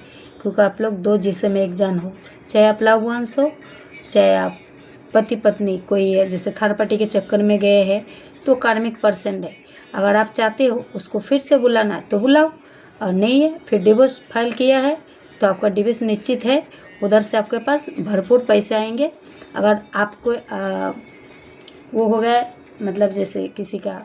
क्योंकि आप लोग 2 जिस्म एक जान हो, चाहे आप लव वंस हो, चाहे आप पति पत्नी कोई है, जैसे थर्ड पार्टी के चक्कर में गए हैं, तो कार्मिक पर्सन है। अगर आप चाहते हो उसको फिर से बुलाना तो बुलाओ, और नहीं है फिर डिवोर्स फाइल किया है तो आपका डिवोर्स निश्चित है। उधर से आपके पास भरपूर पैसे आएंगे। अगर आपको वो हो गया, मतलब जैसे किसी का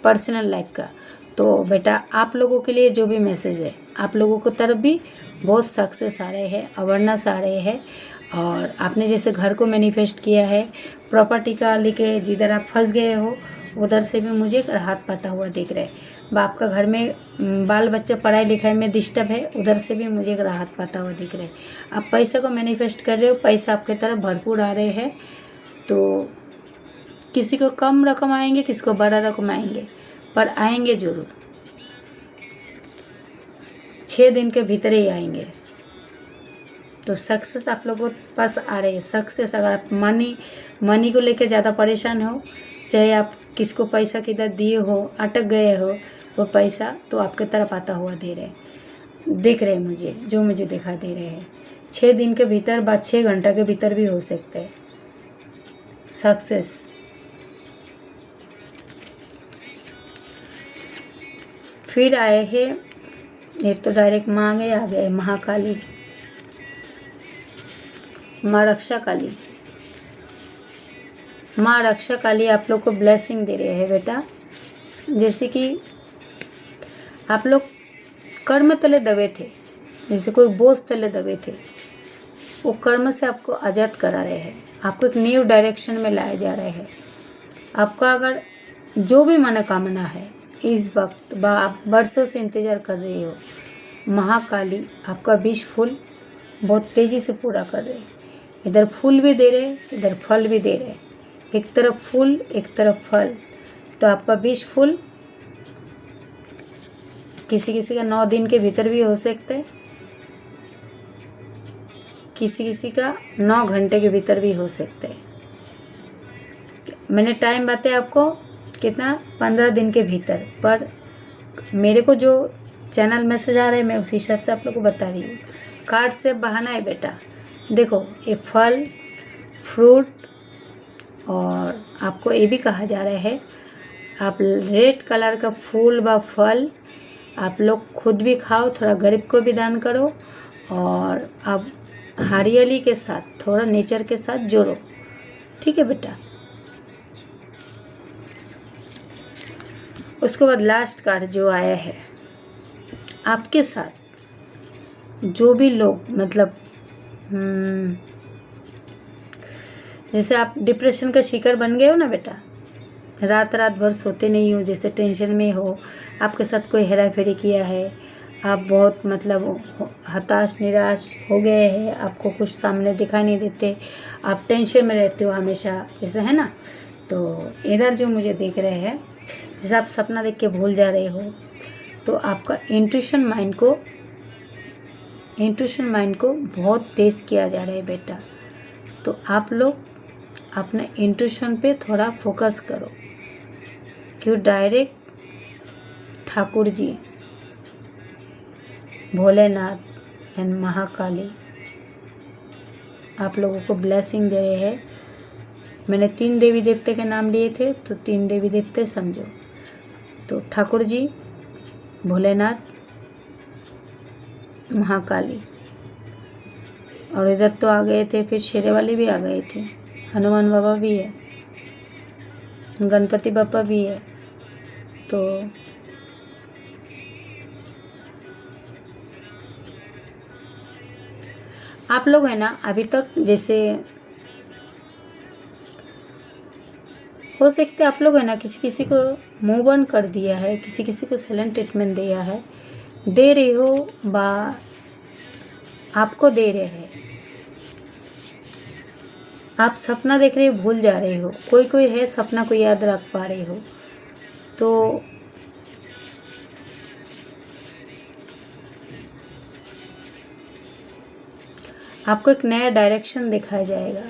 पर्सनल लाइफ का, तो बेटा आप लोगों के लिए जो भी मैसेज है, आप लोगों को तरफ भी बहुत सक्सेस आ रहे हैं, अवेयरनेस आ रहे हैं। और आपने जैसे घर को मैनिफेस्ट किया है, प्रॉपर्टी का लेके जिधर आप फंस गए हो उधर से भी मुझे राहत पाता हुआ दिख रहा है। बाप का घर में बाल बच्चा पढ़ाई लिखाई में डिस्टर्ब है, उधर से भी मुझे राहत पाता हुआ दिख रहा है। आप पैसे को मैनिफेस्ट कर रहे हो, पैसा आपके तरफ भरपूर आ रहे हैं। तो किसी को कम रकम आएंगे, किसी को बड़ा रकम आएंगे, पर आएंगे ज़रूर। 6 दिन के भीतर ही आएंगे। तो सक्सेस आप लोगों के पास आ रहे हैं। सक्सेस, अगर आप मनी को लेकर ज़्यादा परेशान हो, चाहे आप किसको पैसा किधर दिए हो, अटक गए हो, वो पैसा तो आपके तरफ आता हुआ दिख रहे हैं मुझे, जो मुझे दिखा दे रहे हैं। 6 दिन के भीतर व 6 घंटा के भीतर भी हो सकते हैं सक्सेस। फिर आए हैं, एक तो डायरेक्ट माँ आ गए महाकाली, माँ रक्षा काली। माँ रक्षा काली आप लोग को ब्लेसिंग दे रहे हैं बेटा। जैसे कि आप लोग कर्म तले दबे थे, जैसे कोई बोझ तले दबे थे, वो कर्म से आपको आज़ाद करा रहे हैं, आपको एक न्यू डायरेक्शन में लाए जा रहे हैं। आपका अगर जो भी मनोकामना है इस वक्त आप बरसों से इंतज़ार कर रही हो, महाकाली आपका विश फूल बहुत तेज़ी से पूरा कर रहे हैं। इधर फूल भी दे रहे, इधर फल भी दे रहे, एक तरफ फूल एक तरफ फल। तो आपका विश फूल किसी किसी का 9 दिन के भीतर भी हो सकता है, किसी किसी का 9 घंटे के भीतर भी हो सकता है। मैंने टाइम बताया आपको कितना, 15 दिन के भीतर, पर मेरे को जो चैनल मैसेज आ रहे हैं मैं उसी हिसाब से आप लोग को बता रही हूँ। कार्ड से बहाना है बेटा। देखो ये फल फ्रूट, और आपको ये भी कहा जा रहा है आप रेड कलर का फूल व फल आप लोग खुद भी खाओ, थोड़ा गरीब को भी दान करो, और आप हरियाली के साथ थोड़ा नेचर के साथ जोड़ो। ठीक है बेटा। उसके बाद लास्ट कार्ड जो आया है, आपके साथ जो भी लोग मतलब जैसे आप डिप्रेशन का शिकार बन गए हो ना बेटा, रात रात भर सोते नहीं हो, जैसे टेंशन में हो, आपके साथ कोई हेरा फेरी किया है, आप बहुत मतलब हताश निराश हो गए हैं, आपको कुछ सामने दिखाई नहीं देते, आप टेंशन में रहते हो हमेशा, जैसे है ना। तो इधर जो मुझे देख रहे हैं, जैसे आप सपना देख के भूल जा रहे हो, तो आपका इंट्यूशन माइंड को बहुत तेज़ किया जा रहा है बेटा। तो आप लोग अपने इंट्यूशन पे थोड़ा फोकस करो, क्यों डायरेक्ट ठाकुर जी, भोलेनाथ एंड महाकाली आप लोगों को ब्लेसिंग दे रहे हैं। मैंने 3 देवी देवते के नाम लिए थे, तो 3 देवी देवते समझो। तो ठाकुर जी, भोलेनाथ, महाकाली, और इधर तो आ गए थे, फिर शेरे वाले भी आ गए थे, हनुमान बाबा भी है, गणपति बापा भी है। तो आप लोग है ना, अभी तक जैसे हो सकते आप लोग है ना, किसी किसी को मूव ऑन कर दिया है, किसी किसी को साइलेंट ट्रीटमेंट दिया है, दे रहे हो बा आपको दे रहे हैं। आप सपना देख रहे हो, भूल जा रहे हो, कोई है सपना को याद रख पा रहे हो। तो आपको एक नया डायरेक्शन दिखाया जाएगा,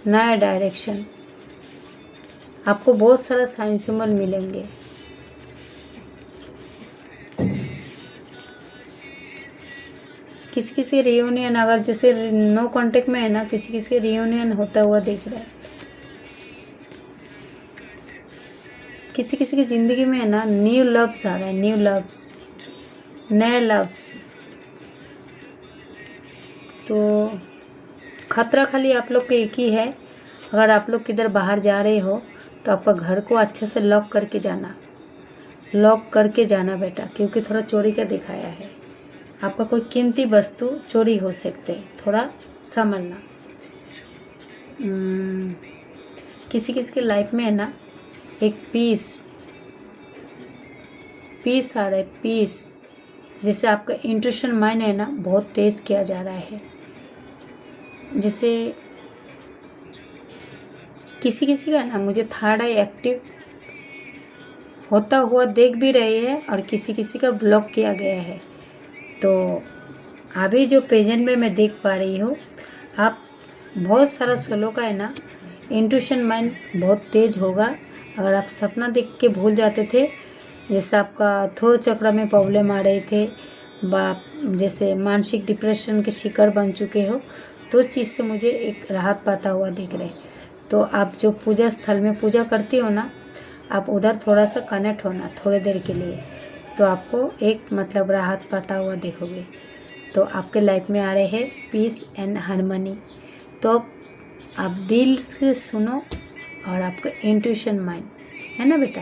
नया डायरेक्शन। आपको बहुत सारा साइन सिंबल मिलेंगे। किसी किसी रियूनियन, अगर जैसे नो कांटेक्ट में है ना, किसी किसी रियूनियन होता हुआ दिख रहा है। किसी किसी की ज़िंदगी में है ना, न्यू लव्स आ रहा है, न्यू लव्स, नए लव्स। तो खतरा खाली आप लोग के एक ही है, अगर आप लोग किधर बाहर जा रहे हो तो आपका घर को अच्छे से लॉक करके जाना बेटा, क्योंकि थोड़ा चोरी का दिखाया है। आपका कोई कीमती वस्तु चोरी हो सकते, थोड़ा संभलना। किसी किसी की लाइफ में है ना, एक पीस आ रहा है, पीस। जैसे आपका इंट्यूशन माइंड है ना, बहुत तेज़ किया जा रहा है। जैसे किसी किसी का ना, मुझे थर्ड आई एक्टिव होता हुआ देख भी रही है, और किसी किसी का ब्लॉक किया गया है। तो अभी जो प्रेजेंट में मैं देख पा रही हूँ, आप बहुत सारा सोलो का है ना, इंट्यूशन माइंड बहुत तेज होगा। अगर आप सपना देख के भूल जाते थे, जैसे आपका थ्रोट चक्र में प्रॉब्लम आ रहे थे, जैसे मानसिक डिप्रेशन के शिकार बन चुके हो, तो चीज़ से मुझे एक राहत पाता हुआ दिख रहा है। तो आप जो पूजा स्थल में पूजा करती हो ना, आप उधर थोड़ा सा कनेक्ट होना थोड़ी देर के लिए, तो आपको एक मतलब राहत पाता हुआ देखोगे। तो आपके लाइफ में आ रहे हैं पीस एंड हार्मनी। तो आप दिल से सुनो और आपका इंट्यूशन माइंड है ना बेटा,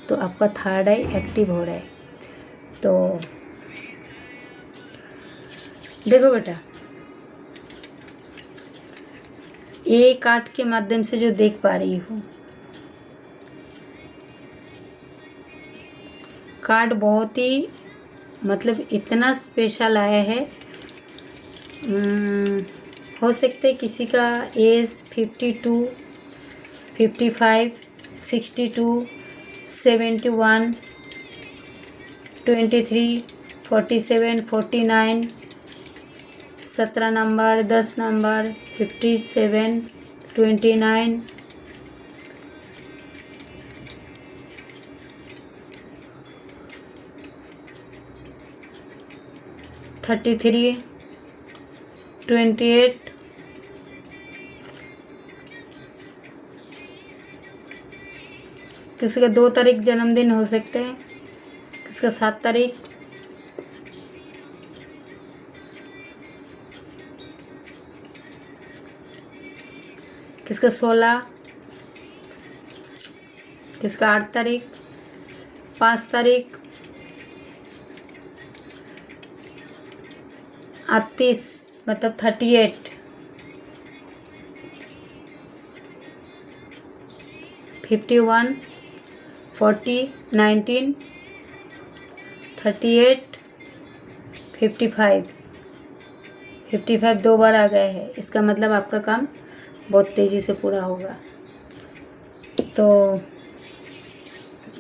तो आपका थर्ड आई एक्टिव हो रहा है। तो देखो बेटा, ये कार्ड के माध्यम से जो देख पा रही हूँ, कार्ड बहुत ही मतलब इतना स्पेशल आया है। हो सकता है किसी का एज 52, 55, 62, 71, 23, 47, 49, 17 नंबर, 10 नंबर, 57, 29, 33, 28, किसी का 2 तारीख जन्मदिन हो सकते हैं, किसी का 7 तारीख, किसका 16, किसका 8 तारीख, 5 तारीख, 38 मतलब 38, 51, 40, 19, 38, 55, 55 2 बार आ गए हैं। इसका मतलब आपका काम बहुत तेज़ी से पूरा होगा। तो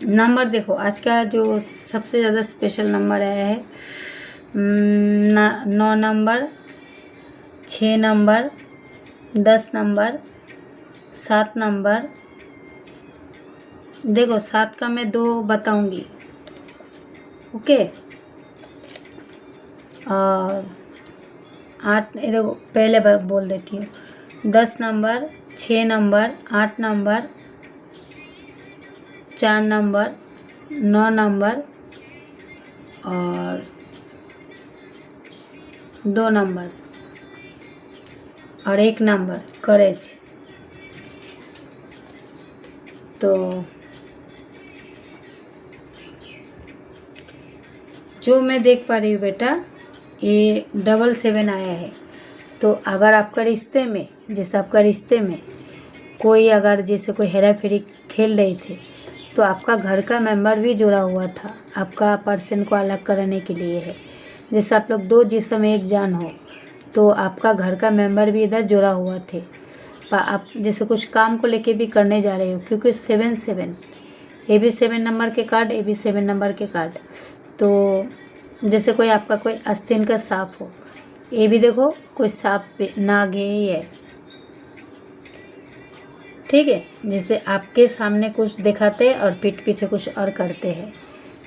नंबर देखो, आज का जो सबसे ज़्यादा स्पेशल नंबर आया है 9 नंबर, 6 नंबर, 10 नंबर, 7 नंबर। देखो 7 का मैं 2 बताऊंगी, ओके। और 8 देखो पहले बोल देती हूँ, 10 number, 6 number, 8 number, 4 number, 9 number और 2 नंबर और 1 नंबर करेज। तो जो मैं देख पा रही हूँ बेटा, ये 777 आया है। तो अगर आपका रिश्ते में, जैसे आपका रिश्ते में कोई अगर जैसे कोई हेरा फेरी खेल रहे थे, तो आपका घर का मेंबर भी जुड़ा हुआ था, आपका पर्सन को अलग करने के लिए है। जैसे आप लोग 2 जिस्म एक जान हो, तो आपका घर का मेंबर भी इधर जुड़ा हुआ थे। आप जैसे कुछ काम को लेके भी करने जा रहे हो, क्योंकि 7 ये भी 7 नंबर के कार्ड, ये भी 7 नंबर के कार्ड। तो जैसे कोई आपका कोई आस्तीन का सांप हो, ये भी देखो कोई सांप नाग है ही है, ठीक है। जैसे आपके सामने कुछ दिखाते हैं और पीठ पीछे कुछ और करते हैं,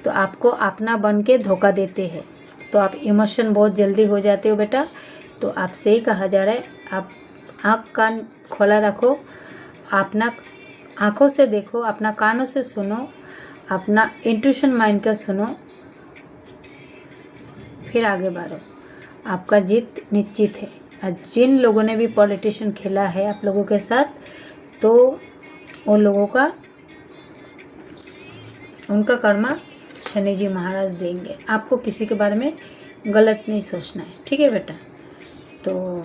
तो आपको अपना बन के धोखा देते हैं। तो आप इमोशन बहुत जल्दी हो जाते हो बेटा। तो आपसे ही कहा जा रहा है, आप आँख कान खोला रखो, अपना आँखों से देखो, अपना कानों से सुनो, अपना इंट्यूशन माइंड का सुनो, फिर आगे बढ़ो। आपका जीत निश्चित है। और जिन लोगों ने भी पॉलिटिशियन खेला है आप लोगों के साथ, तो उन लोगों का उनका कर्मा शनि जी महाराज देंगे। आपको किसी के बारे में गलत नहीं सोचना है, ठीक है बेटा। तो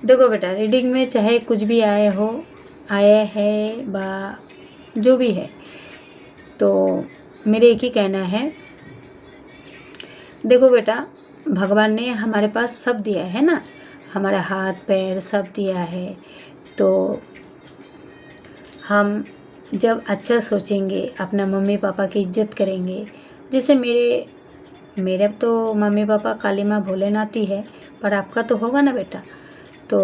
देखो बेटा, रीडिंग में चाहे कुछ भी आया है बा जो भी है, तो मेरे एक ही कहना है, देखो बेटा, भगवान ने हमारे पास सब दिया है ना, हमारे हाथ पैर सब दिया है। तो हम जब अच्छा सोचेंगे, अपना मम्मी पापा की इज्जत करेंगे। जैसे मेरे तो मम्मी पापा काली माँ भोलेनाथ ही है, पर आपका तो होगा ना बेटा। तो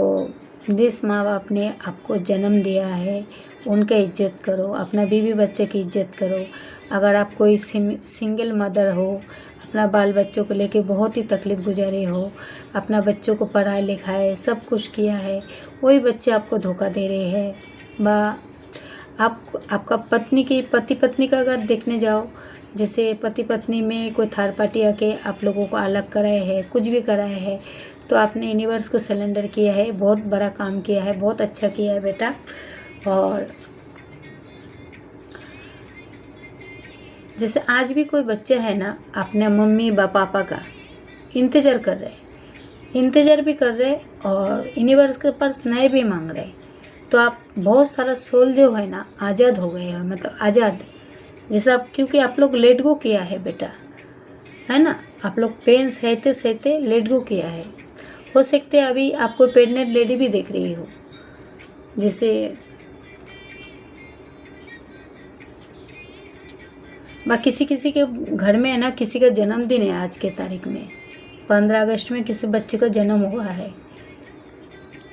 जिस माँ बाप ने आपको जन्म दिया है उनका इज्जत करो, अपना बीवी बच्चे की इज्जत करो। अगर आप कोई सिंगल मदर हो, अपना बाल बच्चों को लेके बहुत ही तकलीफ़ गुजारे हो, अपना बच्चों को पढ़ाए लिखाए सब कुछ किया है, वही बच्चे आपको धोखा दे रहे हैं। आपका पति पत्नी का अगर देखने जाओ, जैसे पति पत्नी में कोई थर्ड पार्टी आके आप लोगों को अलग कराए है, कुछ भी कराए है, तो आपने यूनिवर्स को सरेंडर किया है, बहुत बड़ा काम किया है, बहुत अच्छा किया है बेटा। और जैसे आज भी कोई बच्चा है ना, अपने मम्मी पापा का इंतज़ार कर रहे और यूनिवर्स के पास नए भी मांग रहे, तो आप बहुत सारा सोल जो है ना आज़ाद हो गए हैं, मतलब आज़ाद जैसा आप, क्योंकि आप लोग लेट गो किया है बेटा, है ना। आप लोग पेन सहते सहते लेट गो किया है। हो सकते है अभी आपको प्रेग्नेंट लेडी भी देख रही हो, जैसे किसी किसी के घर में है ना, किसी का जन्मदिन है आज के तारीख में, 15 अगस्त में किसी बच्चे का जन्म हुआ है,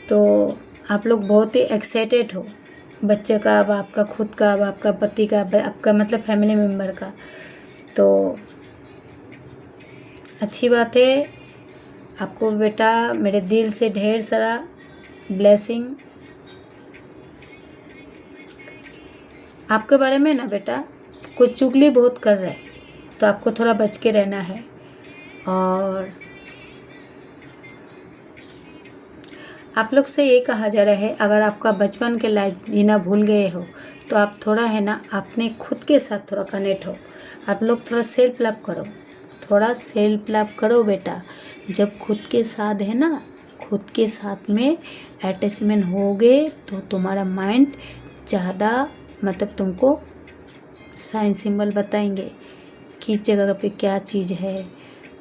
तो आप लोग बहुत ही एक्साइटेड हो बच्चे का, अब आपका खुद का, अब आपका पति का, आपका मतलब फैमिली मेम्बर का। तो अच्छी बात है, आपको बेटा मेरे दिल से ढेर सारा ब्लेसिंग। आपके बारे में ना बेटा कोई चुगली बहुत कर रहा है, तो आपको थोड़ा बच के रहना है। और आप लोग से ये कहा जा रहा है, अगर आपका बचपन के लाइफ जीना भूल गए हो, तो आप थोड़ा है ना अपने खुद के साथ थोड़ा कनेक्ट हो। आप लोग थोड़ा सेल्फ लव करो, थोड़ा सेल्फ लव करो बेटा। जब खुद के साथ है ना, खुद के साथ में अटैचमेंट होगे, तो तुम्हारा माइंड ज़्यादा मतलब तुमको साइन सिंबल बताएंगे किस जगह पे क्या चीज़ है।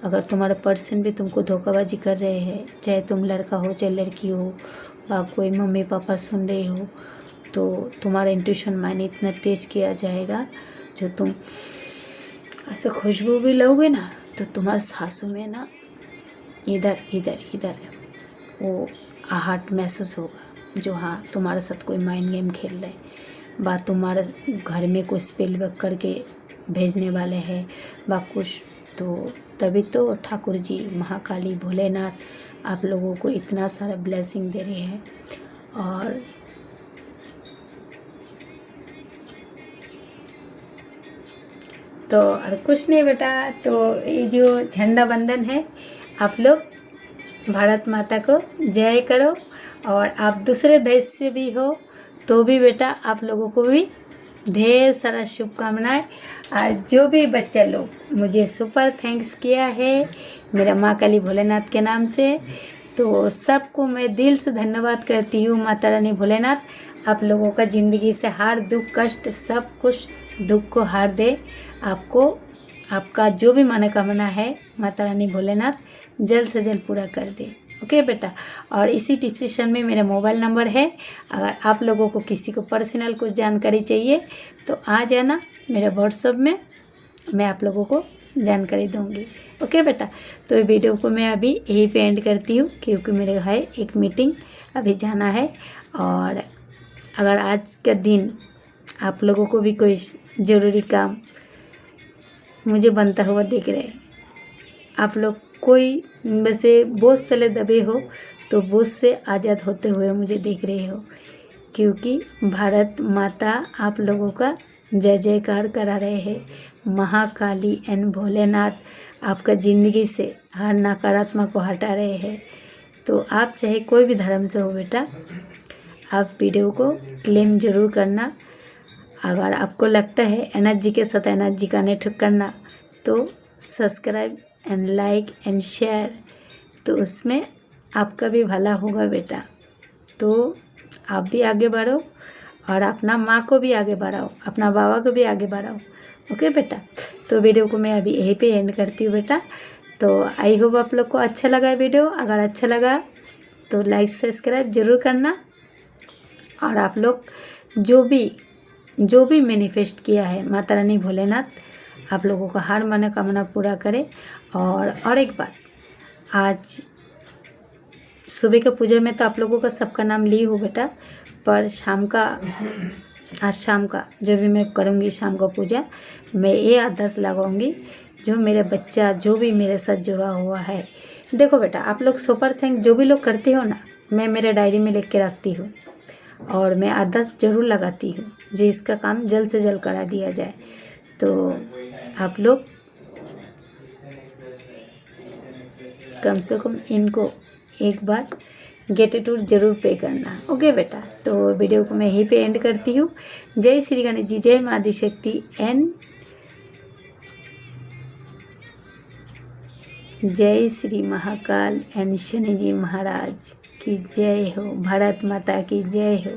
अगर तुम्हारा पर्सन भी तुमको धोखाबाजी कर रहे हैं, चाहे तुम लड़का हो चाहे लड़की हो, या कोई मम्मी पापा सुन रहे हो, तो तुम्हारा इंट्यूशन माइंड इतना तेज किया जाएगा, जो तुम ऐसे खुशबू भी लोगे ना, तो तुम्हारे सांसों में ना इधर इधर इधर वो आहट महसूस होगा, जो हाँ तुम्हारे साथ कोई माइंड गेम खेल रहा है, बात तुम्हारे घर में कोई स्पेल वर्क करके भेजने वाले हैं कुछ। तो तभी तो ठाकुर जी, महाकाली, भोलेनाथ आप लोगों को इतना सारा ब्लेसिंग दे रहे हैं। और तो और कुछ नहीं बेटा, तो ये जो झंडा बंधन है, आप लोग भारत माता को जय करो। और आप दूसरे देश से भी हो तो भी बेटा आप लोगों को भी ढेर सारा शुभकामनाएं। और जो भी बच्चा लोग मुझे सुपर थैंक्स किया है मेरा माँ काली भोलेनाथ के नाम से, तो सबको मैं दिल से धन्यवाद करती हूँ। माता रानी भोलेनाथ आप लोगों का ज़िंदगी से हर दुख कष्ट सब कुछ दुख को हार दे। आपको आपका जो भी मनोकामना है माता रानी भोलेनाथ जल्द से जल्द पूरा कर दे। ओके बेटा। और इसी डिस्क्रिप्शन में मेरा मोबाइल नंबर है, अगर आप लोगों को किसी को पर्सनल कुछ जानकारी चाहिए तो आ जाना मेरे व्हाट्सएप में, मैं आप लोगों को जानकारी दूंगी। ओके बेटा। तो ये वीडियो को मैं अभी यहीं पे एंड करती हूँ, क्योंकि मेरे है एक मीटिंग अभी जाना है। और अगर आज का दिन आप लोगों को भी कोई ज़रूरी काम मुझे बनता हुआ दिख रहा है, आप लोग कोई वैसे बोझ तले दबे हो तो बोझ से आज़ाद होते हुए मुझे देख रहे हो, क्योंकि भारत माता आप लोगों का जय जयकार करा रहे हैं। महाकाली एंड भोलेनाथ आपका ज़िंदगी से हर नकारात्मक को हटा रहे हैं। तो आप चाहे कोई भी धर्म से हो बेटा, आप वीडियो को क्लेम ज़रूर करना। अगर आपको लगता है एनर्जी के साथ एनर्जी कनेक्ट करना, तो subscribe and like and share, तो उसमें आपका भी भला होगा बेटा। तो आप भी आगे बढ़ो और अपना माँ को भी आगे बढ़ाओ, अपना बाबा को भी आगे बढ़ाओ। ओके बेटा। तो वीडियो को मैं अभी यहीं पे एंड करती हूँ बेटा। तो आई होप आप लोग को अच्छा लगा वीडियो। अगर अच्छा लगा तो लाइक सब्सक्राइब ज़रूर करना। और आप लोग जो भी मैनिफेस्ट किया है माता रानी भोलेनाथ आप लोगों का हर मनोकामना पूरा करे। और एक बात, आज सुबह का पूजा में तो आप लोगों का सबका नाम ली हूँ बेटा, पर शाम का, आज शाम का जो भी मैं करूँगी शाम का पूजा, मैं ये आदेश लगाऊंगी जो मेरे बच्चा जो भी मेरे साथ जुड़ा हुआ है। देखो बेटा, आप लोग सुपर थैंक जो भी लोग करते हो ना, मैं मेरे डायरी में लिख के रखती हूँ और मैं आदेश ज़रूर लगाती हूँ जो इसका काम जल्द से जल्द करा दिया जाए। तो आप लोग कम से कम इनको एक बार ग्रेटिट्यूड जरूर पे करना। ओके बेटा, तो वीडियो को मैं यहीं पे एंड करती हूँ। जय श्री गणेश जी, जय माँ आदिशक्ति एंड जय श्री महाकाल एंड शनि जी महाराज की जय हो। भारत माता की जय हो।